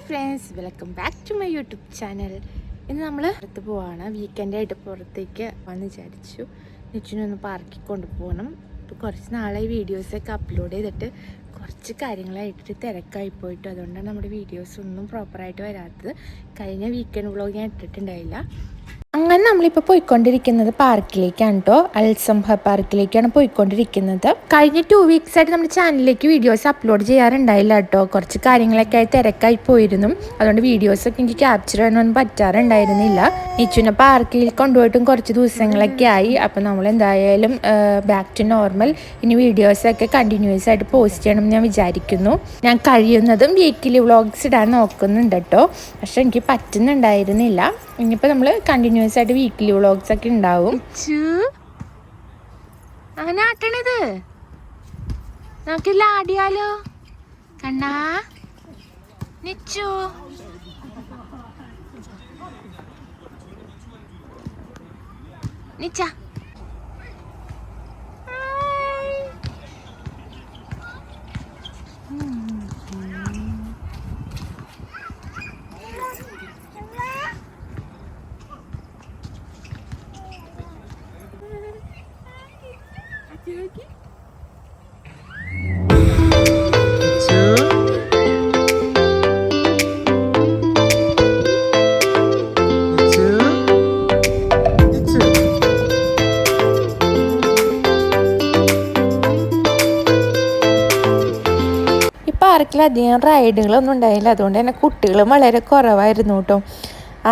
Friends, welcome back to my YouTube channel. ഇന്ന് നമ്മൾ പുറത്ത് പോവാണ്. വീക്കെൻഡായിട്ട് പുറത്തേക്ക് വന്ന് വിചാരിച്ചു നിച്ചുനൊന്ന് പാർക്കിൽ കൊണ്ടുപോകണം. ഇപ്പോൾ കുറച്ച് നാളായി വീഡിയോസൊക്കെ അപ്ലോഡ് ചെയ്തിട്ട് കുറച്ച് കാര്യങ്ങളായിട്ട് തിരക്കായി പോയിട്ടു. അതുകൊണ്ടാണ് നമ്മുടെ വീഡിയോസ് ഒന്നും പ്രോപ്പറായിട്ട് വരാത്തത്. കഴിഞ്ഞ വീക്കെൻഡ് വ്ളോഗ് ഞാൻ ഇട്ടിട്ടുണ്ടായില്ല. അങ്ങനെ നമ്മളിപ്പോൾ പോയിക്കൊണ്ടിരിക്കുന്നത് പാർക്കിലേക്കാണ് കേട്ടോ. അൽസംഹ പാർക്കിലേക്കാണ് പോയിക്കൊണ്ടിരിക്കുന്നത്. കഴിഞ്ഞ 2 വീക്സ് ആയിട്ട് നമ്മുടെ ചാനലിലേക്ക് വീഡിയോസ് അപ്ലോഡ് ചെയ്യാറുണ്ടായില്ല കേട്ടോ. കുറച്ച് കാര്യങ്ങളൊക്കെ ആയി തിരക്കായി പോയിരുന്നു. അതുകൊണ്ട് വീഡിയോസൊക്കെ എനിക്ക് ക്യാപ്ചർ ചെയ്യാനൊന്നും പറ്റാറുണ്ടായിരുന്നില്ല. നിച്ചുനെ പാർക്കിൽ കൊണ്ടുപോയിട്ടും കുറച്ച് ദിവസങ്ങളൊക്കെ ആയി. അപ്പം നമ്മൾ എന്തായാലും ബാക്ക് ടു നോർമൽ ഇനി വീഡിയോസൊക്കെ കണ്ടിന്യൂസ് ആയിട്ട് പോസ്റ്റ് ചെയ്യണം ഞാൻ വിചാരിക്കുന്നു. ഞാൻ കഴിയുന്നതും വീക്കിലി വ്ളോഗ്സ് ഇടാൻ നോക്കുന്നുണ്ട് കേട്ടോ. പക്ഷെ എനിക്ക് പറ്റുന്നുണ്ടായിരുന്നില്ല. ഇനിയിപ്പോൾ നമ്മൾ കണ്ടിന്യൂസ് ആയിട്ട് വീക്കിലി വ്ളോഗ്സ് ഒക്കെ ഉണ്ടാവും. അങ്ങനെ ആട്ടണത് നമുക്കെല്ലാം ആടിയാലോ? കണ്ണാ നിച്ചു നിച്ച പാർക്കിലധികം റൈഡുകളൊന്നും ഉണ്ടായില്ല. അതുകൊണ്ട് തന്നെ കുട്ടികളും വളരെ കുറവായിരുന്നു കേട്ടോ.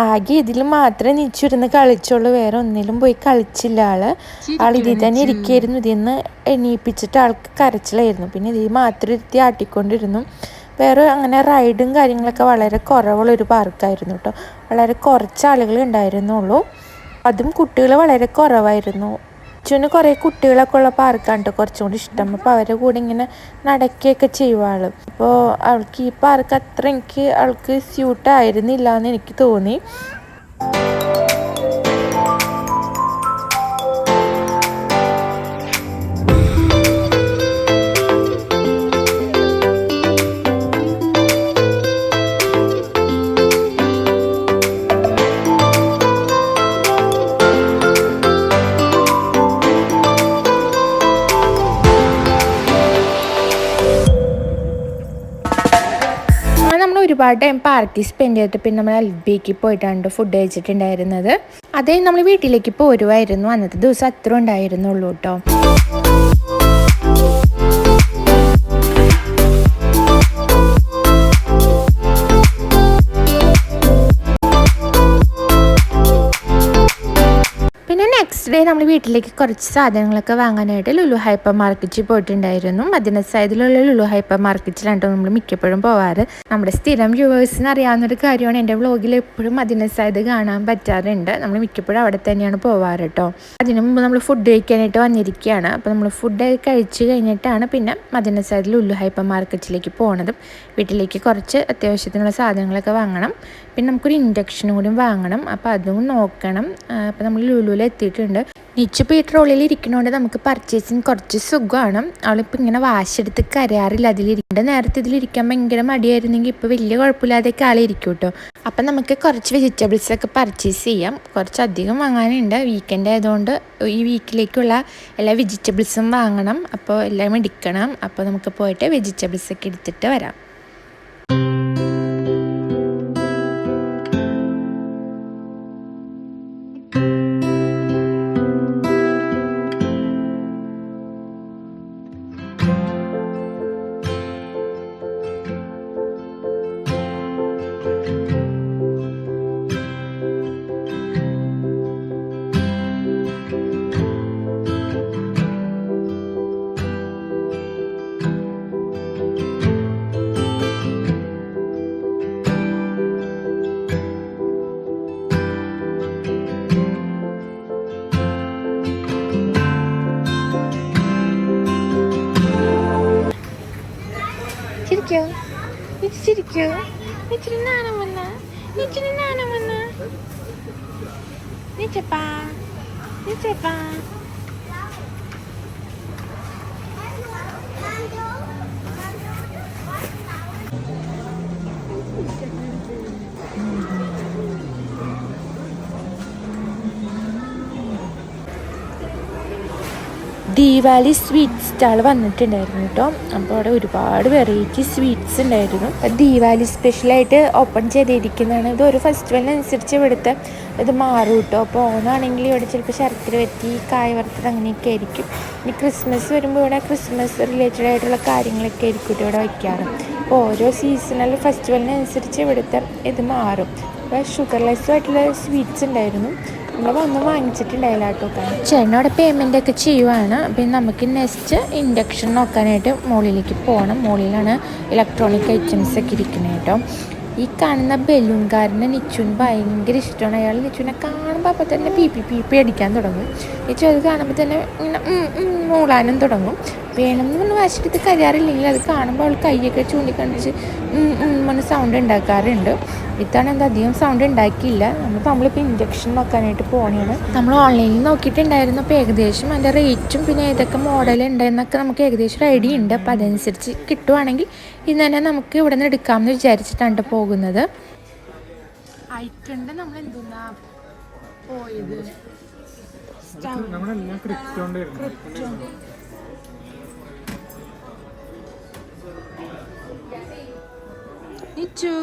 ആകെ ഇതിൽ മാത്രമേ നിച്ചിരുന്ന് കളിച്ചുള്ളൂ. വേറെ ഒന്നിലും പോയി കളിച്ചില്ല ആൾ ഇതിൽ തന്നെ ഇരിക്കായിരുന്നു. ഇതിന്ന് എണീപ്പിച്ചിട്ട് ആൾക്ക് കരച്ചിലായിരുന്നു. പിന്നെ ഇതിൽ മാത്രം ഇരുത്തി ആട്ടിക്കൊണ്ടിരുന്നു. വേറെ അങ്ങനെ റൈഡും കാര്യങ്ങളൊക്കെ വളരെ കുറവുള്ളൊരു പാർക്കായിരുന്നു കേട്ടോ. വളരെ കുറച്ച് ആളുകൾ ഉണ്ടായിരുന്നുള്ളൂ. അതും കുട്ടികൾ വളരെ കുറവായിരുന്നു. അച്ഛന് കുറേ കുട്ടികളൊക്കെ ഉള്ള പാർക്കാണ് കേട്ടോ കുറച്ചും കൂടി ഇഷ്ടം. അപ്പോൾ അവരുടെ കൂടെ ഇങ്ങനെ നടക്കുകയൊക്കെ ചെയ്യുക ആൾ. അപ്പോൾ അവൾക്ക് ഈ പാർക്ക് അത്ര അവൾക്ക് സ്യൂട്ടായിരുന്നില്ല എന്ന് എനിക്ക് തോന്നി. ഒരുപാട് ടൈം പാർക്കിൽ സ്പെൻഡ് ചെയ്തിട്ട് പിന്നെ നമ്മൾ അൽബിക്ക് പോയിട്ടാണ് ഫുഡ് കഴിച്ചിട്ടുണ്ടായിരുന്നത്. അതേ നമ്മൾ വീട്ടിലേക്ക് പോരുമായിരുന്നു. അന്നത്തെ ദിവസം അത്ര ഉണ്ടായിരുന്നുള്ളൂ കേട്ടോ. നെക്സ്റ്റ് ഡേ നമ്മൾ വീട്ടിലേക്ക് കുറച്ച് സാധനങ്ങളൊക്കെ വാങ്ങാനായിട്ട് ലുലു ഹൈപ്പർ മാർക്കറ്റിൽ പോയിട്ടുണ്ടായിരുന്നു. മദീന സൈദിലുള്ള ലുലു ഹൈപ്പർ മാർക്കറ്റിലാണ് നമ്മൾ മിക്കപ്പോഴും പോവാറ്. നമ്മുടെ സ്ഥിരം വ്യൂവേഴ്സിന് അറിയാവുന്നൊരു കാര്യമാണ്. എൻ്റെ വ്ളോഗിൽ എപ്പോഴും മദീന സൈദ് കാണാൻ പറ്റാറുണ്ട്. നമ്മൾ മിക്കപ്പോഴും അവിടെ തന്നെയാണ് പോവാറ് കേട്ടോ. അതിനു മുമ്പ് നമ്മൾ ഫുഡ് കഴിക്കാനായിട്ട് വന്നിരിക്കുകയാണ്. അപ്പോൾ നമ്മൾ ഫുഡ് കഴിച്ച് കഴിഞ്ഞിട്ടാണ് പിന്നെ മദീന സൈദിൽ ലുലു ഹൈപ്പർ മാർക്കറ്റിലേക്ക് പോണതും. വീട്ടിലേക്ക് കുറച്ച് അത്യാവശ്യത്തിനുള്ള സാധനങ്ങളൊക്കെ വാങ്ങണം. പിന്നെ നമുക്കൊരു ഇൻഡക്ഷനും കൂടി വാങ്ങണം. അപ്പോൾ അതും നോക്കണം. അപ്പോൾ നമ്മൾ ലുലുവിൽ എത്തിയിട്ടുണ്ട്. നിച്ചിപ്പോൾ ഈ ട്രോളിയിൽ ഇരിക്കണോണ്ട് നമുക്ക് പർച്ചേസിങ് കുറച്ച് സുഖമാണ്. അവളിപ്പോൾ ഇങ്ങനെ വാശെടുത്ത് കരയാറില്ല അതിലിരിക്കേണ്ട. നേരത്തെ ഇതിലിരിക്കാൻ ഭയങ്കര മടിയായിരുന്നെങ്കിൽ ഇപ്പോൾ വലിയ കുഴപ്പമില്ലാതെയൊക്കെ ആളിരിക്കും കേട്ടോ. അപ്പം നമുക്ക് കുറച്ച് വെജിറ്റബിൾസൊക്കെ പർച്ചേസ് ചെയ്യാം. കുറച്ചധികം വാങ്ങാനുണ്ട്. വീക്കെൻഡ് ആയതുകൊണ്ട് ഈ വീക്കിലേക്കുള്ള എല്ലാ വെജിറ്റബിൾസും വാങ്ങണം. അപ്പോൾ എല്ലാം എടുക്കണം. അപ്പോൾ നമുക്ക് പോയിട്ട് വെജിറ്റബിൾസൊക്കെ എടുത്തിട്ട് വരാം. ചിരിക്കോ? നിച്ചിന് നാണം വന്ന നിച്ചപ്പാ ദീപാവലി സ്വീറ്റ് സ്റ്റാൾ വന്നിട്ടുണ്ടായിരുന്നു കേട്ടോ. അപ്പോൾ അവിടെ ഒരുപാട് വെറൈറ്റി സ്വീറ്റ്സ് ഉണ്ടായിരുന്നു. ദീപാവലി സ്പെഷ്യലായിട്ട് ഓപ്പൺ ചെയ്തിരിക്കുന്നതാണ്. ഇത് ഒരു ഫെസ്റ്റിവലിനനുസരിച്ച് ഇവിടുത്തെ ഇത് മാറും കേട്ടോ. അപ്പോൾ ഓണാണെങ്കിൽ ഇവിടെ ചിലപ്പോൾ ശർക്കര വറ്റി, കായ വറുത്തത് അങ്ങനെയൊക്കെ ആയിരിക്കും. ഇനി ക്രിസ്മസ് വരുമ്പോൾ ഇവിടെ ക്രിസ്മസ് റിലേറ്റഡ് ആയിട്ടുള്ള കാര്യങ്ങളൊക്കെ ആയിരിക്കും ഇവിടെ വയ്ക്കാറ്. അപ്പോൾ ഓരോ സീസണൽ ഫെസ്റ്റിവലിനനുസരിച്ച് ഇവിടുത്തെ ഇത് മാറും. അപ്പോൾ ഷുഗർലെസ്സുമായിട്ടുള്ള സ്വീറ്റ്സ് ഉണ്ടായിരുന്നു. നമ്മൾ വന്ന് വാങ്ങിച്ചിട്ടുണ്ടായില്ല കേട്ടോ. ചേട്ടനോടെ പേയ്മെൻ്റ് ഒക്കെ ചെയ്യുവാണ്. പിന്നെ നമുക്ക് നെക്സ്റ്റ് ഇൻഡക്ഷൻ നോക്കാനായിട്ട് മുകളിലേക്ക് പോകണം. മുകളിലാണ് ഇലക്ട്രോണിക് ഐറ്റംസ് ഒക്കെ ഇരിക്കുന്നത് കേട്ടോ. ഈ കാണുന്ന ബലൂൺകാരനെ നിച്ചുവിന് ഭയങ്കര ഇഷ്ടമാണ്. അയാൾ നിച്ചുവിനെ കാണുമ്പോൾ അപ്പം തന്നെ പി അടിക്കാൻ തുടങ്ങും. നിച്ചു അത് കാണുമ്പോൾ തന്നെ ഇങ്ങനെ മൂളാനും തുടങ്ങും. വേണമെന്ന് പറഞ്ഞ് വാശിയെടുത്ത് കരയാറില്ലെങ്കിൽ അത് കാണുമ്പോൾ അവൾ കൈയൊക്കെ ചൂണ്ടിക്കണ്ടിച്ച് പറഞ്ഞ് സൗണ്ട് ഉണ്ടാക്കാറുണ്ട്. ഇത്തവണ എന്താ അധികം സൗണ്ട് ഉണ്ടാക്കിയില്ല. നമ്മളിപ്പോൾ ഇൻജക്ഷൻ നോക്കാനായിട്ട് പോകണതാണ്. നമ്മൾ ഓൺലൈനിൽ നോക്കിയിട്ടുണ്ടായിരുന്നു. അപ്പോൾ ഏകദേശം അതിൻ്റെ റേറ്റും പിന്നെ ഏതൊക്കെ മോഡൽ ഉണ്ടെന്നൊക്കെ നമുക്ക് ഏകദേശം ഒരു ഐഡിയ ഉണ്ട്. അപ്പോൾ അതനുസരിച്ച് കിട്ടുവാണെങ്കിൽ ഇന്ന് തന്നെ നമുക്ക് ഇവിടെ നിന്ന് എടുക്കാമെന്ന് വിചാരിച്ചിട്ടാണ് പോകുന്നത്. അയക്കണ്ട നമ്മൾ എന്തുന്നാ പോയത് നിച്ചു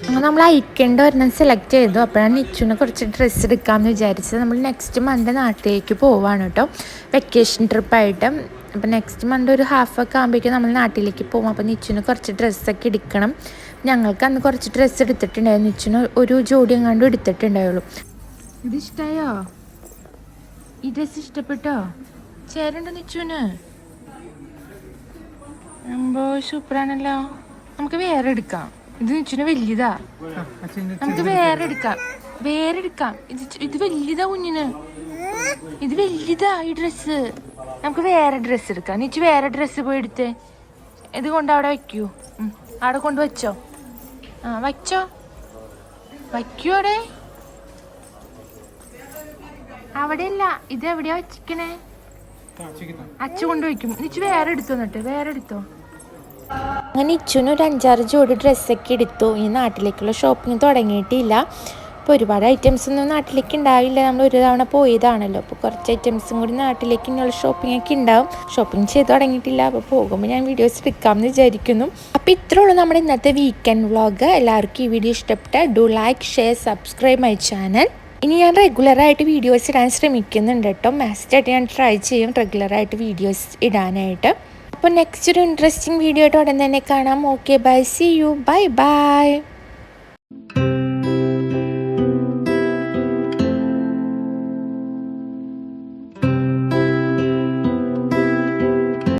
അങ്ങനെ നമ്മൾ അയക്കേണ്ട ഒരെണ്ണം സെലക്ട് ചെയ്തു. അപ്പോഴാണ് നിച്ചുവിനെ കുറച്ച് ഡ്രസ്സ് എടുക്കാമെന്ന് വിചാരിച്ചത്. നമ്മൾ നെക്സ്റ്റ് മന്ത് നാട്ടിലേക്ക് പോവാണ് കേട്ടോ, വെക്കേഷൻ ട്രിപ്പായിട്ട്. അപ്പോൾ നെക്സ്റ്റ് മന്ത് ഒരു ഹാഫൊക്കെ ആകുമ്പോഴേക്കും നമ്മൾ നാട്ടിലേക്ക് പോകും. അപ്പോൾ നിച്ചുവിന് കുറച്ച് ഡ്രസ്സൊക്കെ എടുക്കണം. ഞങ്ങൾക്ക് അന്ന് കുറച്ച് ഡ്രസ്സ് എടുത്തിട്ടുണ്ടായിരുന്നു. നിച്ചുവിന് ഒരു ജോഡി എങ്ങാണ്ടും എടുത്തിട്ടുണ്ടായുള്ളൂ. ഇത് ഇഷ്ടമായോ? ഈ ഡ്രസ്സ് ഇഷ്ടപ്പെട്ടോ? ചേരുണ്ടോ നിച്ചുവിന്? സൂപ്പറാണല്ലോ. നമുക്ക് വേറെ എടുക്കാം. ഇത് നിച്ചുവിന് വലിയതാ. നമുക്ക് വേറെ എടുക്കാം. ഇത് വലിയതാ കുഞ്ഞിന്. ഇത് വലിയതാ ഈ ഡ്രസ്സ്. നമുക്ക് വേറെ ഡ്രസ്സ് എടുക്കാം. നിച്ചു വേറെ ഡ്രസ്സ് പോയി എടുത്തേ. ഇത് കൊണ്ട് അവിടെ വയ്ക്കൂ. അവിടെ കൊണ്ട് വെച്ചോ. വയ്ക്കൂ അവിടെ. അവിടെയല്ല, ഇത് എവിടെയാ വെച്ചിരിക്കണേ? അച്ഛ കൊണ്ട് വയ്ക്കും. നിച്ചു വേറെ എടുത്തോ. എന്നിട്ട് വേറെ എടുത്തോ. അങ്ങനെ ഇച്ചുവിന് ഒരു 5-6 ജോഡി ഡ്രസ്സൊക്കെ എടുത്തു. ഈ നാട്ടിലേക്കുള്ള ഷോപ്പിംഗ് തുടങ്ങിയിട്ടില്ല. അപ്പോൾ ഒരുപാട് ഐറ്റംസ് ഒന്നും നാട്ടിലേക്ക് ഉണ്ടാവില്ല. നമ്മൾ ഒരു തവണ പോയതാണല്ലോ. അപ്പോൾ കുറച്ച് ഐറ്റംസും കൂടി നാട്ടിലേക്ക് ഇനിയുള്ള ഷോപ്പിംഗ് ഒക്കെ ഉണ്ടാവും. ഷോപ്പിംഗ് ചെയ്ത് തുടങ്ങിയിട്ടില്ല. അപ്പോൾ പോകുമ്പോൾ ഞാൻ വീഡിയോസ് എടുക്കാമെന്ന് വിചാരിക്കുന്നു. അപ്പോൾ ഇത്രേ ഉള്ളൂ നമ്മുടെ ഇന്നത്തെ വീക്കെൻഡ് വ്ളോഗ്. എല്ലാവർക്കും ഈ വീഡിയോ ഇഷ്ടപ്പെട്ടാൽ do like, share, subscribe my channel. ഇനി ഞാൻ റെഗുലറായിട്ട് വീഡിയോസ് ഇടാൻ ശ്രമിക്കുന്നുണ്ട് കേട്ടോ. മാക്സിമം ഞാൻ ട്രൈ ചെയ്യും റെഗുലറായിട്ട് വീഡിയോസ് ഇടാനായിട്ട്. അപ്പോൾ നെക്സ്റ്റ് ഒരു ഇൻട്രസ്റ്റിംഗ് വീഡിയോ ആയിട്ട് ഉടൻ തന്നെ കാണാം. Okay, bye, see you, by.